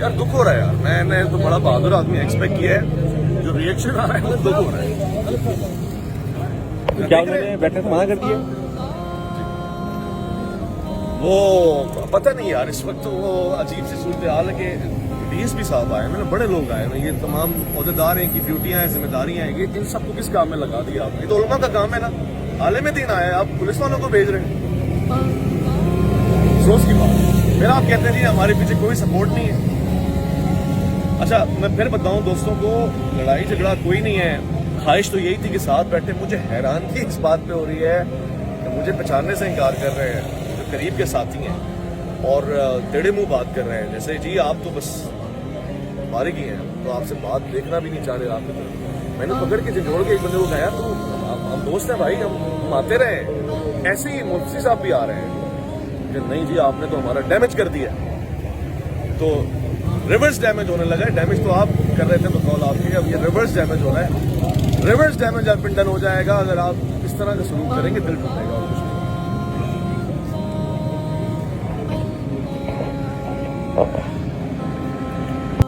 یار دکھ ہو رہا ہے یار، میں نے تو بڑا بہادر آدمی ایکسپیکٹ کیا ہے، جو ریئیکشن آ رہا ہے وہ دکھ ہو رہا ہے۔ کیا انہوں نے بیٹھنے سے منع کر دیا؟ وہ پتہ نہیں یار، اس وقت وہ عجیب سی صورتحال ہے کہ ڈیس بھی صاحب آئے ہیں، بڑے لوگ آئے ہیں، یہ تمام عہدیدار ہیں، کی ڈیوٹیاں ہیں، ذمہ داریاں ہیں، یہ ان سب کو کس کام میں لگا دیا آپ نے؟ یہ تو علماء کا کام ہے نا، عالم دین آیا ہے، آپ پولیس والوں کو بھیج رہے ہیں، افسوس کی بات ہے۔ پھر آپ کہتے ہیں جی ہمارے پیچھے کوئی سپورٹ نہیں ہے۔ اچھا میں پھر بتاؤں دوستوں کو، لڑائی جھگڑا کوئی نہیں ہے، خواہش تو یہی تھی کہ ساتھ بیٹھے۔ مجھے حیرانگی اس بات پہ ہو رہی ہے کہ مجھے پہچاننے سے انکار کر رہے ہیں جو قریب کے ساتھی ہیں، اور ٹیڑھے منہ بات کر رہے ہیں، جیسے جی آپ تو بس ہمارے کی ہیں، تو آپ سے بات دیکھنا بھی نہیں چاہ رہے آپ کی طرف۔ میں نے پکڑ کے جھنجھوڑ کے ایک بندے کو کہا تو ہم دوست ہیں بھائی، ہم آتے رہے۔ ایسے ہی مفتی صاحب بھی آ رہے ہیں کہ نہیں جی آپ نے تو ہمارا ڈیمیج کر دیا، تو ریورس ڈیمیج ہونے لگا ہے۔ ڈیمیج تو آپ کر رہے تھے بقول آپ کے، اب یہ ریورس ڈیمیج ہو رہا ہے۔ ریورس ڈیمیج آپ پنڈن ہو جائے گا اگر آپ اس طرح کا سلوک کریں گے، دل ٹوٹے گا۔